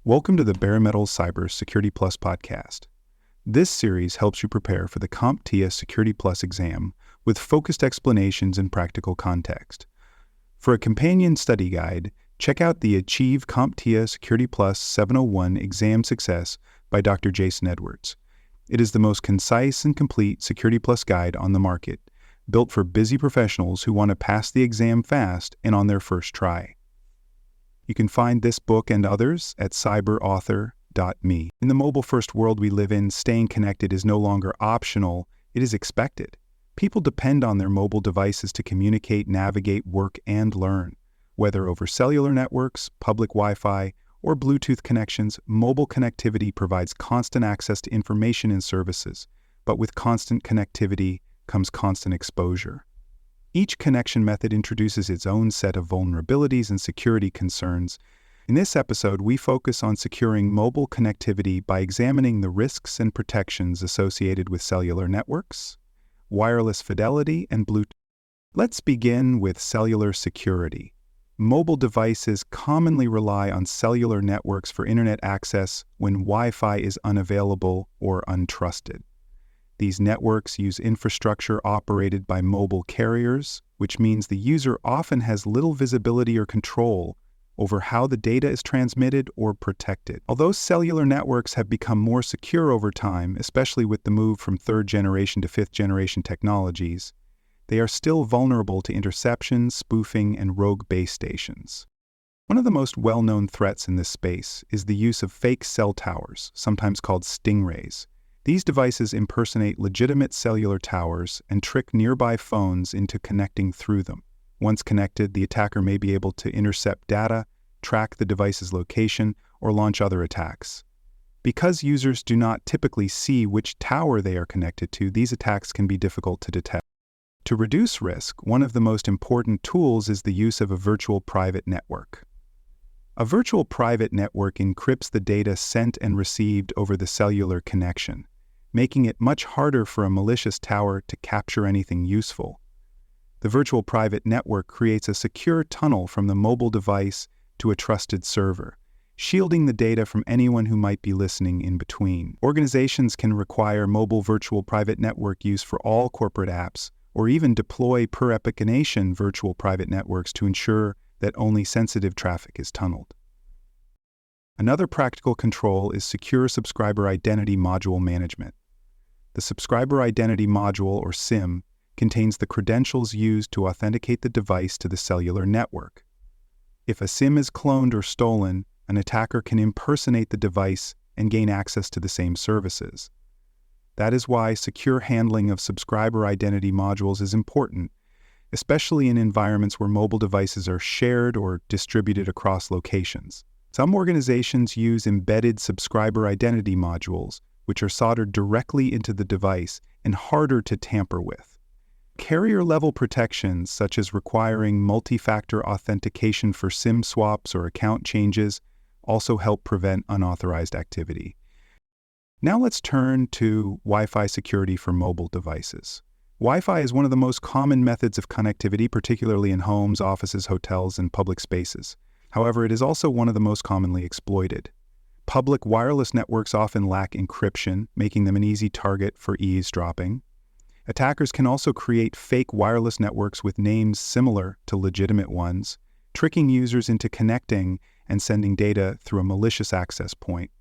Welcome to the Bare Metal Cyber Security Plus podcast. This series helps you prepare for the CompTIA Security Plus exam with focused explanations and practical context. For a companion study guide, check out the Achieve CompTIA Security Plus 701 Exam Success by Dr. Jason Edwards. It is the most concise and complete Security Plus guide on the market, built for busy professionals who want to pass the exam fast and on their first try. You can find this book and others at cyberauthor.me. In the mobile-first world we live in, staying connected is no longer optional, it is expected. People depend on their mobile devices to communicate, navigate, work, and learn. Whether over cellular networks, public Wi-Fi, or Bluetooth connections, mobile connectivity provides constant access to information and services. But with constant connectivity comes constant exposure. Each connection method introduces its own set of vulnerabilities and security concerns. In this episode, we focus on securing mobile connectivity by examining the risks and protections associated with cellular networks, wireless fidelity, and Bluetooth. Let's begin with cellular security. Mobile devices commonly rely on cellular networks for internet access when Wi-Fi is unavailable or untrusted. These networks use infrastructure operated by mobile carriers, which means the user often has little visibility or control over how the data is transmitted or protected. Although cellular networks have become more secure over time, especially with the move from third-generation to fifth-generation technologies, they are still vulnerable to interception, spoofing, and rogue base stations. One of the most well-known threats in this space is the use of fake cell towers, sometimes called stingrays. These devices impersonate legitimate cellular towers and trick nearby phones into connecting through them. Once connected, the attacker may be able to intercept data, track the device's location, or launch other attacks. Because users do not typically see which tower they are connected to, these attacks can be difficult to detect. To reduce risk, one of the most important tools is the use of a virtual private network. A virtual private network encrypts the data sent and received over the cellular connection, making it much harder for a malicious tower to capture anything useful. The virtual private network creates a secure tunnel from the mobile device to a trusted server, shielding the data from anyone who might be listening in between. Organizations can require mobile virtual private network use for all corporate apps, or even deploy per-application virtual private networks to ensure that only sensitive traffic is tunneled. Another practical control is secure subscriber identity module management. The Subscriber Identity Module, or SIM, contains the credentials used to authenticate the device to the cellular network. If a SIM is cloned or stolen, an attacker can impersonate the device and gain access to the same services. That is why secure handling of subscriber identity modules is important, especially in environments where mobile devices are shared or distributed across locations. Some organizations use embedded subscriber identity modules, which are soldered directly into the device and harder to tamper with. Carrier-level protections, such as requiring multi-factor authentication for SIM swaps or account changes, also help prevent unauthorized activity. Now let's turn to Wi-Fi security for mobile devices. Wi-Fi is one of the most common methods of connectivity, particularly in homes, offices, hotels, and public spaces. However, it is also one of the most commonly exploited. Public wireless networks often lack encryption, making them an easy target for eavesdropping. Attackers can also create fake wireless networks with names similar to legitimate ones, tricking users into connecting and sending data through a malicious access point.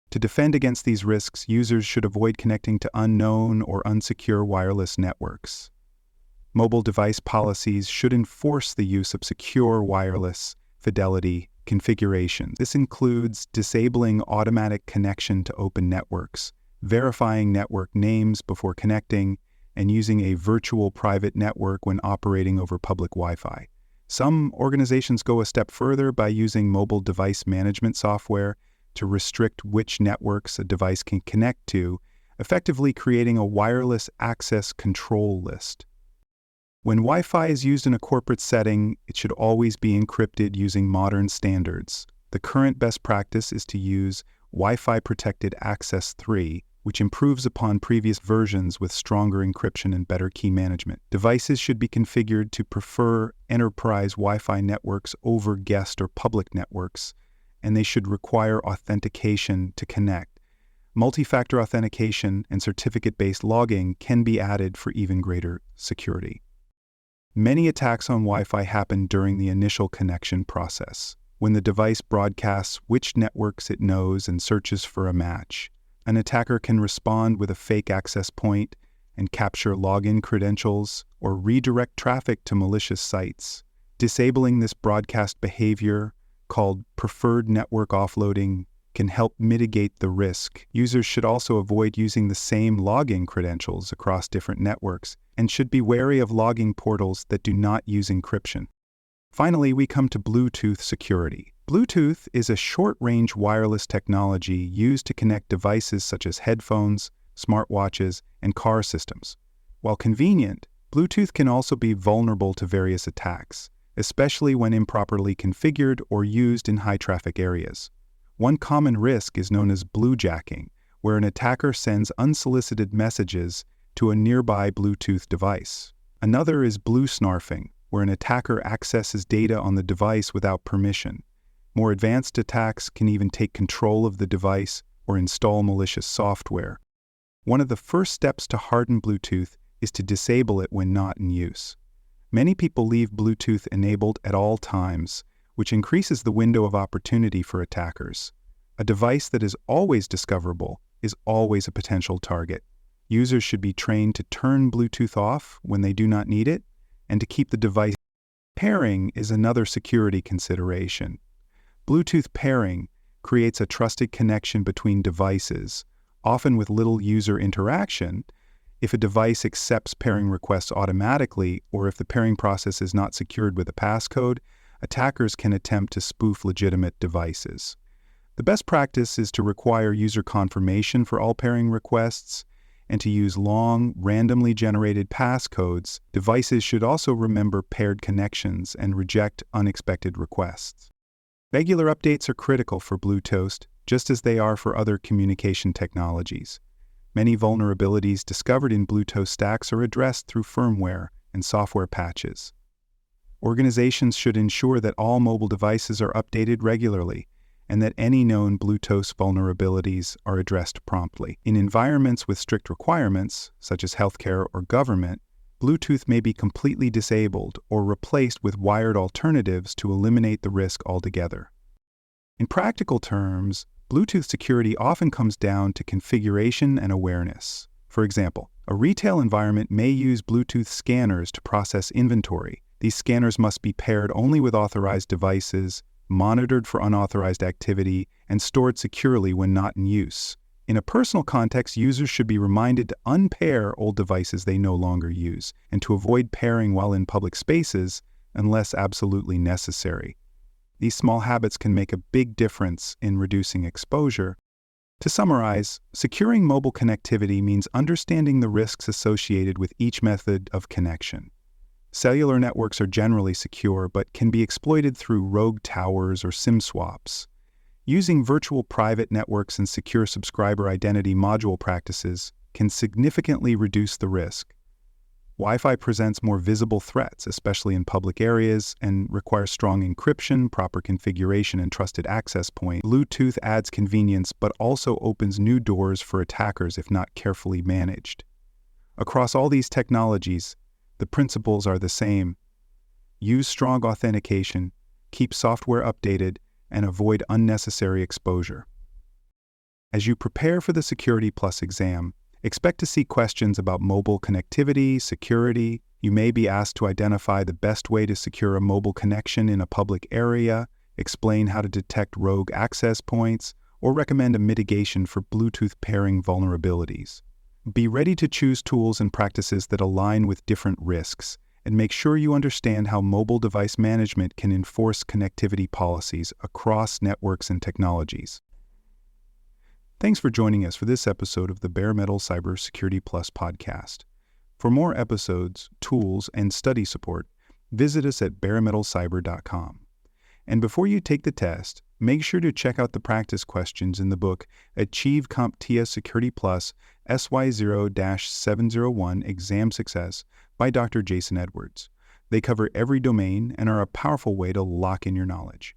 To defend against these risks, users should avoid connecting to unknown or unsecure wireless networks. Mobile device policies should enforce the use of secure wireless fidelity configurations. This includes disabling automatic connection to open networks, verifying network names before connecting, and using a virtual private network when operating over public Wi-Fi. Some organizations go a step further by using mobile device management software to restrict which networks a device can connect to, effectively creating a wireless access control list. When Wi-Fi is used in a corporate setting, it should always be encrypted using modern standards. The current best practice is to use Wi-Fi Protected Access 3, which improves upon previous versions with stronger encryption and better key management. Devices should be configured to prefer enterprise Wi-Fi networks over guest or public networks, and they should require authentication to connect. Multi-factor authentication and certificate-based logging can be added for even greater security. Many attacks on Wi-Fi happen during the initial connection process, when the device broadcasts which networks it knows and searches for a match. An attacker can respond with a fake access point and capture login credentials or redirect traffic to malicious sites. Disabling this broadcast behavior, called preferred network offloading, can help mitigate the risk. Users should also avoid using the same login credentials across different networks and should be wary of logging portals that do not use encryption. Finally, we come to Bluetooth security. Bluetooth is a short-range wireless technology used to connect devices such as headphones, smartwatches, and car systems. While convenient, Bluetooth can also be vulnerable to various attacks, especially when improperly configured or used in high-traffic areas. One common risk is known as bluejacking, where an attacker sends unsolicited messages to a nearby Bluetooth device. Another is bluesnarfing, where an attacker accesses data on the device without permission. More advanced attacks can even take control of the device or install malicious software. One of the first steps to harden Bluetooth is to disable it when not in use. Many people leave Bluetooth enabled at all times, which increases the window of opportunity for attackers. A device that is always discoverable is always a potential target. Users should be trained to turn Bluetooth off when they do not need it, and to keep the device. Pairing is another security consideration. Bluetooth pairing creates a trusted connection between devices, often with little user interaction. If a device accepts pairing requests automatically, or if the pairing process is not secured with a passcode, attackers can attempt to spoof legitimate devices. The best practice is to require user confirmation for all pairing requests and to use long, randomly generated passcodes. Devices should also remember paired connections and reject unexpected requests. Regular updates are critical for Bluetooth, just as they are for other communication technologies. Many vulnerabilities discovered in Bluetooth stacks are addressed through firmware and software patches. Organizations should ensure that all mobile devices are updated regularly and that any known Bluetooth vulnerabilities are addressed promptly. In environments with strict requirements, such as healthcare or government, Bluetooth may be completely disabled or replaced with wired alternatives to eliminate the risk altogether. In practical terms, Bluetooth security often comes down to configuration and awareness. For example, a retail environment may use Bluetooth scanners to process inventory. These scanners must be paired only with authorized devices, monitored for unauthorized activity, and stored securely when not in use. In a personal context, users should be reminded to unpair old devices they no longer use and to avoid pairing while in public spaces unless absolutely necessary. These small habits can make a big difference in reducing exposure. To summarize, securing mobile connectivity means understanding the risks associated with each method of connection. Cellular networks are generally secure but can be exploited through rogue towers or SIM swaps. Using virtual private networks and secure subscriber identity module practices can significantly reduce the risk. Wi-Fi presents more visible threats, especially in public areas, and requires strong encryption, proper configuration, and trusted access points. Bluetooth adds convenience but also opens new doors for attackers if not carefully managed. Across all these technologies, the principles are the same. Use strong authentication, keep software updated, and avoid unnecessary exposure. As you prepare for the Security Plus exam, expect to see questions about mobile connectivity, security. You may be asked to identify the best way to secure a mobile connection in a public area, explain how to detect rogue access points, or recommend a mitigation for Bluetooth pairing vulnerabilities. Be ready to choose tools and practices that align with different risks, and make sure you understand how mobile device management can enforce connectivity policies across networks and technologies. Thanks for joining us for this episode of the Bare Metal Cybersecurity Plus podcast. For more episodes, tools, and study support, visit us at baremetalcyber.com. And before you take the test, make sure to check out the practice questions in the book Achieve CompTIA Security Plus SY0-701 Exam Success by Dr. Jason Edwards. They cover every domain and are a powerful way to lock in your knowledge.